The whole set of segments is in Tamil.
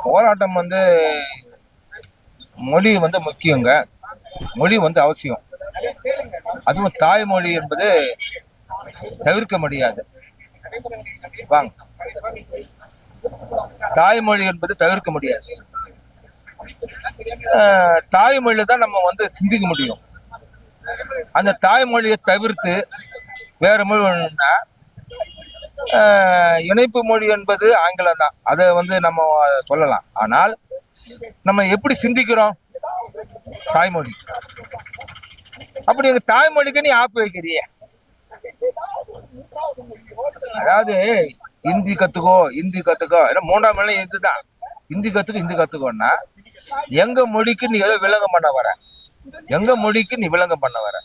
போராட்டம் மொழி முக்கியங்க. மொழி அவசியம். அதுவும் தாய்மொழி என்பது தவிர்க்க முடியாது. வாங்க, தாய்மொழி என்பது தவிர்க்க முடியாது. தாய்மொழியில தான் நம்ம சிந்திக்க முடியும். அந்த தாய்மொழியை தவிர்த்து வேற மொழி ஒண்ணுன்னா இணைப்பு மொழி என்பது ஆங்கிலம் தான். அதை நம்ம சொல்லலாம். ஆனால் நம்ம எப்படி சிந்திக்கிறோம்? தாய்மொழி. அப்படி எங்க தாய்மொழிக்கு நீ ஆப்பு வைக்கிறிய. அதாவது ஹிந்தி கத்துக்கோ, ஹிந்தி கத்துக்கோ, ஏன்னா 3ஆம் மொழி ஹிந்தி தான். ஹிந்தி கத்துக்கோன்னா எங்க மொழிக்கு நீ ஏதோ விலங்கம் பண்ண வர, எங்க மொழிக்கு நீ விலங்கம் பண்ண வர.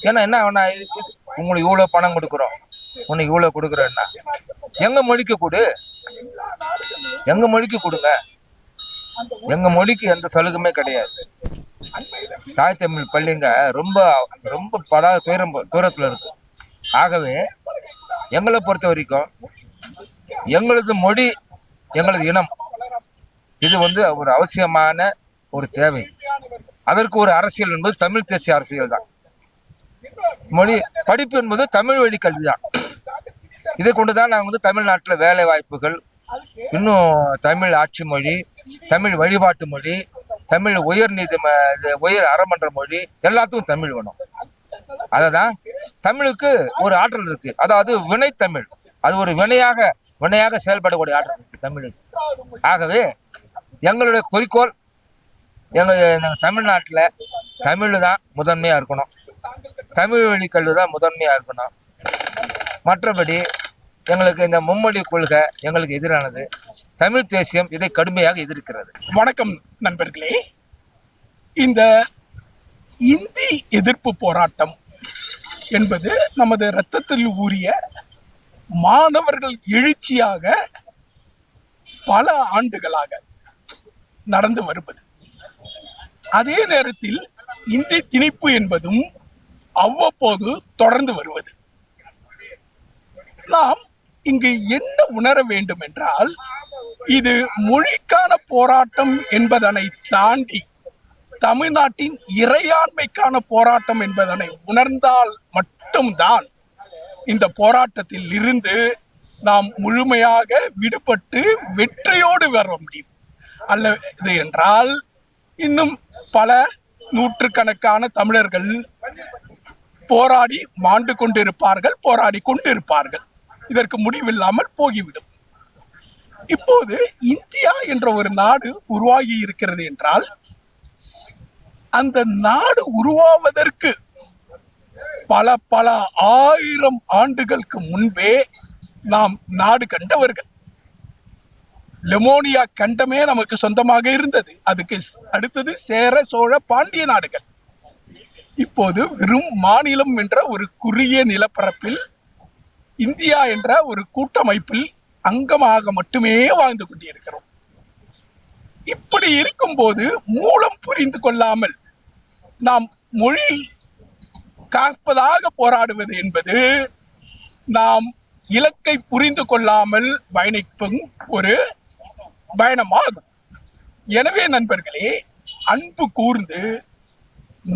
ஏன்னா என்ன உங்களுக்கு இவ்வளவு பணம் கொடுக்குறோம், உனக்கு இவ்வளவு கொடுக்குறேன்னா எங்க மொழிக்கு கொடு, எங்க மொழிக்கு கொடுங்க. எங்க மொழிக்கு எந்த சலுகையுமே கிடையாது. தாய் தமிழ் பள்ளிங்க ரொம்ப ரொம்ப தூரத்துல இருக்கு. ஆகவே எங்களை பொறுத்த வரைக்கும் எங்களது மொழி, எங்களது இனம், இது ஒரு அவசியமான ஒரு தேவை. அதற்கு ஒரு அரசியல் என்பது தமிழ் தேசிய அரசியல் தான். மொழி படிப்பு என்பது தமிழ் வழி கல்வி தான். இதை கொண்டுதான் நாங்கள் தமிழ்நாட்டில் வேலை வாய்ப்புகள், இன்னும் தமிழ் ஆட்சி மொழி, தமிழ் வழிபாட்டு மொழி, தமிழ் உயர் அறமன்ற மொழி, எல்லாத்துக்கும் தமிழ் வேணும். அததான் தமிழுக்கு ஒரு ஆற்றல் இருக்கு. அதாவது வினை தமிழ், அது ஒரு வினையாக செயல்படக்கூடிய ஆற்றல் இருக்கு தமிழுக்கு. ஆகவே எங்களுடைய குறிக்கோள், எங்க தமிழ்நாட்டில் தமிழ் தான் முதன்மையா இருக்கணும், தமிழ் வழி கல்வி தான் முதன்மையா இருக்கணும். மற்றபடி எங்களுக்கு இந்த மும்மொழி கொள்கை எங்களுக்கு எதிரானது. தமிழ் தேசியம் இதை கடுமையாக எதிர்க்கிறது. வணக்கம் நண்பர்களே. இந்த இந்தி எதிர்ப்பு போராட்டம் என்பது நமது இரத்தத்தில் ஊறிய மாணவர்கள் எழுச்சியாக பல ஆண்டுகளாக நடந்து வருவது. அதே நேரத்தில் இந்தி திணிப்பு என்பதும் அவ்வப்போது தொடர்ந்து வருவது. நாம் இங்கு என்ன உணர வேண்டும் என்றால், இது மொழிக்கான போராட்டம் என்பதனை தாண்டி தமிழ்நாட்டின் இறையாண்மைக்கான போராட்டம் என்பதனை உணர்ந்தால் மட்டும்தான் இந்த போராட்டத்தில் இருந்து நாம் முழுமையாக விடுபட்டு வெற்றியோடு வர முடியும். அல்லது என்றால் இன்னும் பல நூற்றுக்கணக்கான தமிழர்கள் போராடி மாண்டு கொண்டிருப்பார்கள், போராடி கொண்டிருப்பார்கள். இதற்கு முடிவில்லாமல் போகிவிடும். இப்போது இந்தியா என்ற ஒரு நாடு உருவாகி இருக்கிறது என்றால், அந்த நாடு உருவாவதற்கு பல பல ஆயிரம் ஆண்டுகளுக்கு முன்பே நாம் நாடு கண்டவர்கள். லெமோனியா கண்டமே நமக்கு சொந்தமாக இருந்தது. அதுக்கு அடுத்தது சேர, சோழ, பாண்டிய நாடுகள். இப்போது வெறும் மாநிலம் என்ற ஒரு குறுகிய நிலப்பரப்பில் இந்தியா என்ற ஒரு கூட்டமைப்பில் அங்கமாக மட்டுமே வாழ்ந்து கொண்டிருக்கிறோம். இப்படி இருக்கும்போது மூலம் புரிந்து கொள்ளாமல் நாம் மொழி காப்பதாக போராடுவது என்பது நாம் இலக்கை புரிந்து கொள்ளாமல் பயணிக்கும் ஒரு பயணமாகும். எனவே நண்பர்களே, அன்பு கூர்ந்து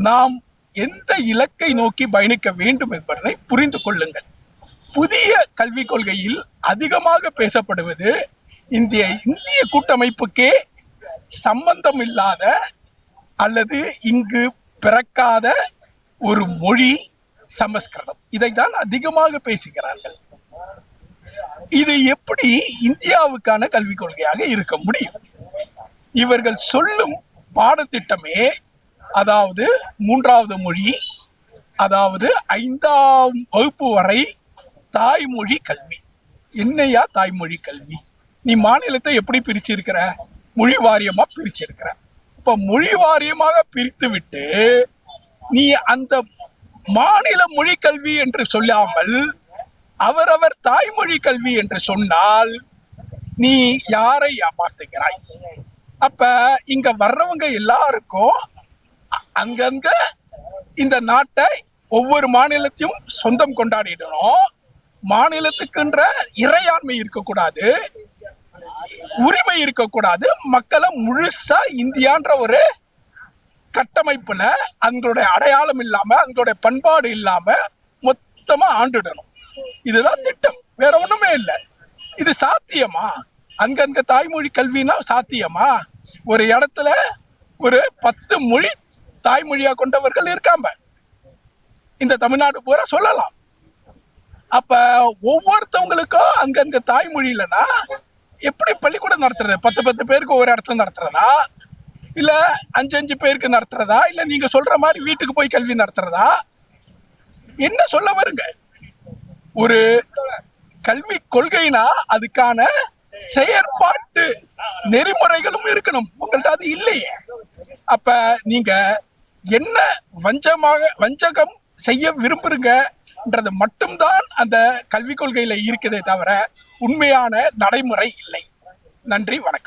நாம் எந்த இலக்கை நோக்கி பயணிக்க வேண்டும் என்பதை புரிந்து கொள்ளுங்கள். புதிய கல்விக் கொள்கையில் அதிகமாக பேசப்படுவது இந்திய கூட்டமைப்புக்கே சம்பந்தம் இல்லாத அல்லது இங்கு பிறக்காத ஒரு மொழி சமஸ்கிருதம். இதைத்தான் அதிகமாக பேசுகிறார்கள். இது எப்படி இந்தியாவுக்கான கல்விக் கொள்கையாக இருக்க முடியும்? இவர்கள் சொல்லும் பாடத்திட்டமே, அதாவது 3வது மொழி, அதாவது 5ஆம் வகுப்பு வரை தாய்மொழி கல்வி. என்னையா தாய்மொழி கல்வி? நீ மாநிலத்தை எப்படி பிரிச்சிருக்கிற? மொழி வாரியமா பிரிச்சிருக்கிற. இப்ப மொழி வாரியமாக பிரித்து விட்டு நீ அந்த மாநில மொழி கல்வி என்று சொல்லாமல் அவரவர் தாய்மொழி கல்வி என்று சொன்னால் நீ யாரை ஏமாத்துகிறாய்? அப்ப இங்க வர்றவங்க எல்லாருக்கும் அங்கங்க இந்த நாட்டை ஒவ்வொரு மாநிலத்தையும் சொந்தம் கொண்டாடிடணும். மாநிலத்துக்குன்ற இறையாண்மை இருக்கக்கூடாது. உரிமை இருக்கக்கூடாது. மக்களை முழுசா இந்தியான்ற ஒரு கட்டமைப்புல அவங்களுடைய அடையாளம் இல்லாம, அவங்களுடைய பண்பாடு இல்லாம மொத்தமா ஆண்டுடணும். இதுதான் திட்டம், வேற ஒண்ணுமே இல்லை. இது சாத்தியமா? அங்கங்க தாய்மொழி கல்வினா சாத்தியமா? ஒரு இடத்துல ஒரு 10 மொழி தாய்மொழியா கொண்டவர்கள் இருக்காம இந்த தமிழ்நாடு பூரா சொல்லலாம். அப்ப ஒவ்வொருத்தவங்களுக்கும் அங்கங்க தாய்மொழி இல்லைன்னா எப்படி பள்ளிக்கூடம் நடத்துறது? 10 பேருக்கு ஒரு இடத்துல நடத்துறதா, இல்ல 5 பேருக்கு நடத்துறதா, இல்ல நீங்க சொல்ற மாதிரி வீட்டுக்கு போய் கல்வி நடத்துறதா? என்ன சொல்ல வருங்க? ஒரு கல்வி கொள்கைனா அதுக்கான செயற்பாட்டு நெறிமுறைகளும் இருக்கணும். உங்கள்ட்ட அது இல்லையே. அப்ப நீங்க என்ன வஞ்சகம் செய்ய விரும்புறீங்கன்றது மட்டும்தான் அந்த கல்விக் கொள்கையில இருக்குதே தவிர உண்மையான நடைமுறை இல்லை. நன்றி, வணக்கம்.